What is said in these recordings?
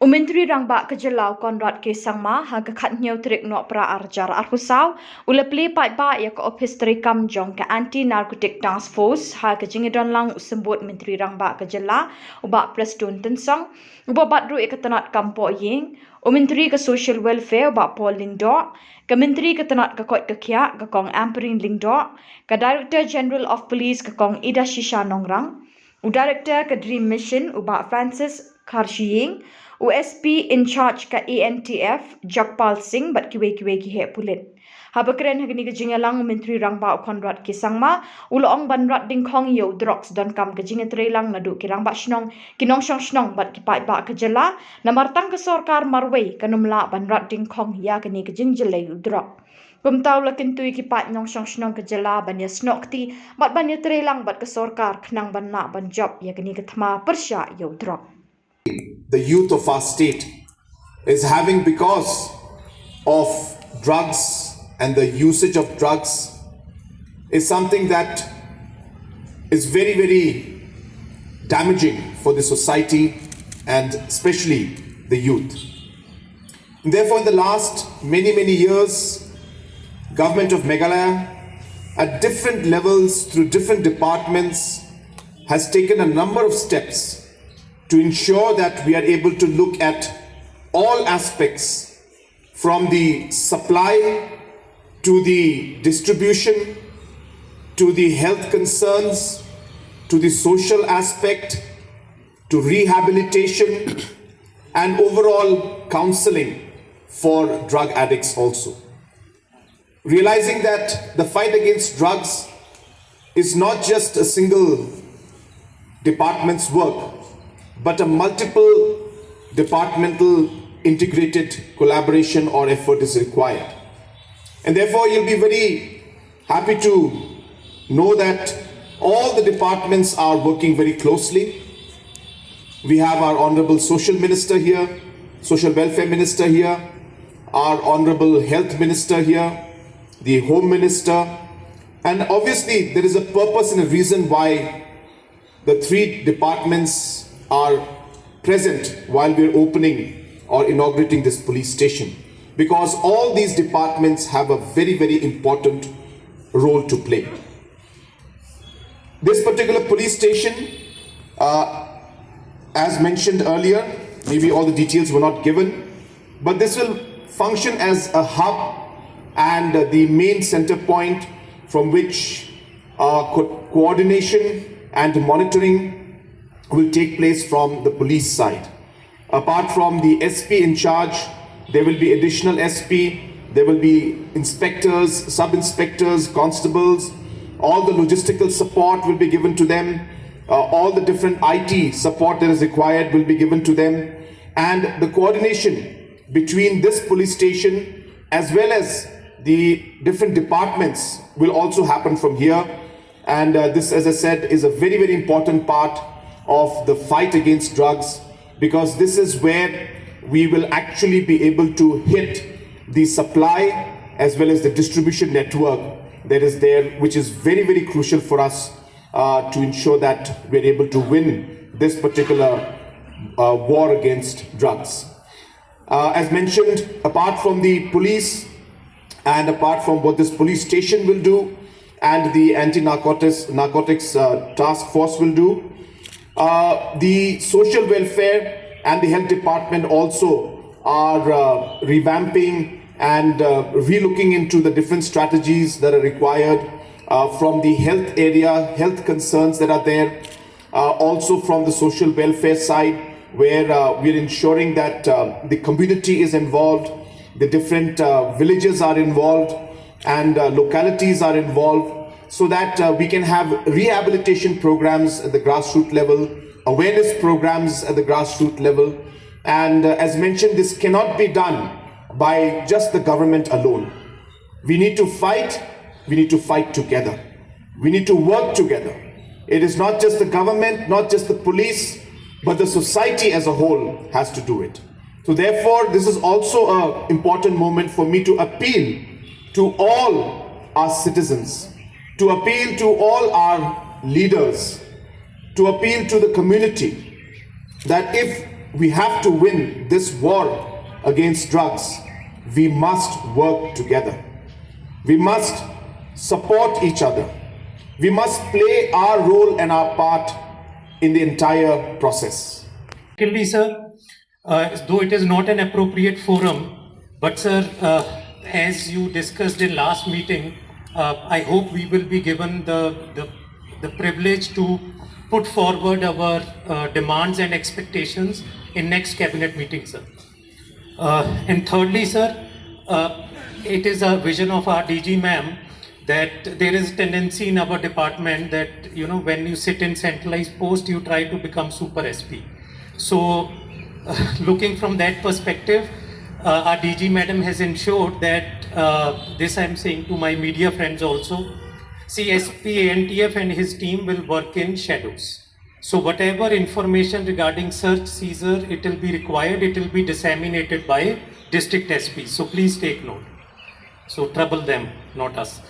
Myntri Rangbah ke Jylla Conrad K Sangma haga khatnyau trik Nohprah arjar arhusau ula Plie paidbah ya ke Ophis treikam jong ke Anti Narcotics Task haga jingiadonlang symbud Myntri Rangbah ke Jylla Bah Prestone tynsong badru ke Tnat Kampohiing Myntri ke Social Welfare Paul Lyngdoh ke Myntri ke Tnat koit ke khiah ke kong Ampareen Lyngdoh ke Director General of Police ke kong Idashisha Nongrang Director ke Dream Mission Francis Kharshiing USP in charge ka ANTF Jagpal Singh kiwei khiah pulit. Haba kren hagni ke jingiadonlang Myntri Rangbah Conrad K Sangma ulong banrat dingkhong yo drugs don kam ke jingiadonlang nadu ki Rangbah shnong kinong ki paidbah ke Jylla namartang ke sarkar marwei kanumla banrat dingkhong ya kini ke Jylla drug. Kumtaw lakin tui ki pat nyong shnong ke Jylla banya snokti banya trelang ke sarkar khnang banna ban job ya kini ke thma persha yo drug. The youth of our state is having because of drugs and the usage of drugs is something that is very, very damaging for the society and especially the youth. And therefore, in the last many years, government of Meghalaya at different levels through different departments has taken a number of steps to ensure that we are able to look at all aspects from the supply to the distribution to the health concerns to the social aspect to rehabilitation and overall counseling for drug addicts also. Realizing that the fight against drugs is not just a single department's work, but a multiple departmental integrated collaboration or effort is required. And therefore, you'll be very happy to know that all the departments are working very closely. We have our Honorable Social Minister here, Social Welfare Minister here, our Honorable Health Minister here, the Home Minister, and obviously there is a purpose and a reason why the three departments are present while we're opening or inaugurating this police station, because all these departments have a very important role to play. This particular police station, as mentioned earlier, maybe all the details were not given, but this will function as a hub and the main center point from which coordination and monitoring will take place from the police side. Apart from the SP in charge, there will be additional SP, there will be inspectors, sub-inspectors, constables, all the logistical support will be given to them, all the different IT support that is required will be given to them, and the coordination between this police station as well as the different departments will also happen from here. And this, as I said, is a very important part of the fight against drugs, because this is where we will actually be able to hit the supply as well as the distribution network that is there, which is very crucial for us to ensure that we're able to win this particular war against drugs. As mentioned, apart from the police and apart from what this police station will do and the Anti Narcotics Task Force will do, the social welfare and the health department also are revamping and relooking into the different strategies that are required from the health area, health concerns that are there, also from the social welfare side, where we're ensuring that the community is involved, the different villages are involved, and localities are involved, so that we can have rehabilitation programs at the grassroots level, awareness programs at the grassroots level. And as mentioned, this cannot be done by just the government alone. We need to fight together. We need to work together. It is not just the government, not just the police, but the society as a whole has to do it. So therefore, this is also an important moment for me to appeal to all our citizens, to appeal to all our leaders, to appeal to the community, that if we have to win this war against drugs, we must work together. We must support each other. We must play our role and our part in the entire process. Secondly, sir, though it is not an appropriate forum, but sir, as you discussed in last meeting, I hope we will be given the privilege to put forward our demands and expectations in next cabinet meeting, sir. And thirdly, sir, it is a vision of our DG ma'am that there is a tendency in our department that, you know, when you sit in centralized post, you try to become super SP. So, looking from that perspective, our DG madam has ensured that, this I am saying to my media friends also, CSP ANTF and his team will work in shadows. So whatever information regarding search seizure, it will be required, it will be disseminated by district SP. So please take note. So trouble them, not us.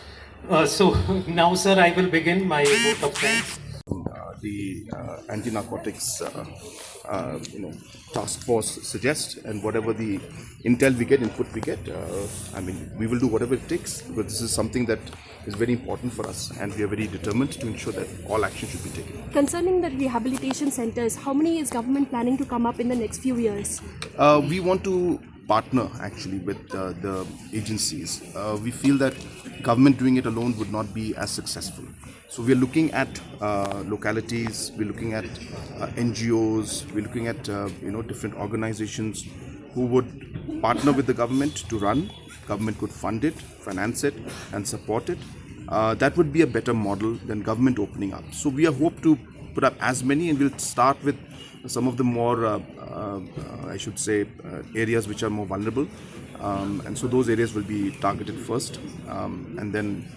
So now, sir, I will begin my vote of thanks. The Anti Narcotics task force suggests, and whatever the intel we get, input we get, we will do whatever it takes, because this is something that is very important for us, and we are very determined to ensure that all action should be taken. Concerning the rehabilitation centers, how many is government planning to come up in the next few years? We want to partner actually with the agencies. We feel that government doing it alone would not be as successful. So we are looking at localities, we're looking at NGOs, we're looking at different organizations who would partner with the government to run. Government could fund it, finance it, and support it. That would be a better model than government opening up. So we hope to put up as many, and we'll start with some of the more, areas which are more vulnerable. And so those areas will be targeted first, and then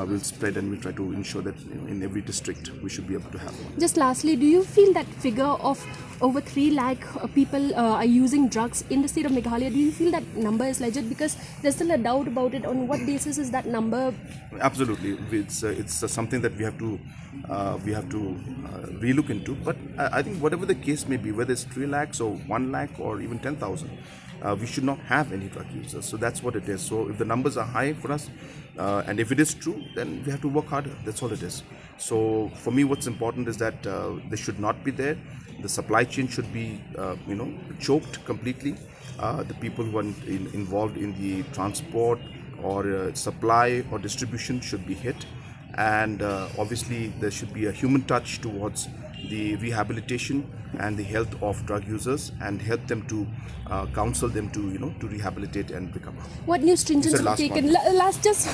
we'll spread, and we'll try to ensure that in every district we should be able to have one. Just lastly, do you feel that figure of over 3 lakh people are using drugs in the state of Meghalaya? Do you feel that number is legit? Because there's still a doubt about it. On what basis is that number? Absolutely, it's something that we have to relook into. But I think whatever the case may be, whether it's 3 lakhs or 1 lakh or even 10,000, we should not have any drug users. So that's what it is. So if the numbers are high for us, and if it is true, then we have to work harder. That's all it is. So for me, what's important is that they should not be there. The supply chain should be, choked completely. The people who are involved in the transport or supply or distribution should be hit. And obviously, there should be a human touch towards the rehabilitation and the health of drug users, and help them to counsel them to rehabilitate and recover. What new stringent have taken? Last just.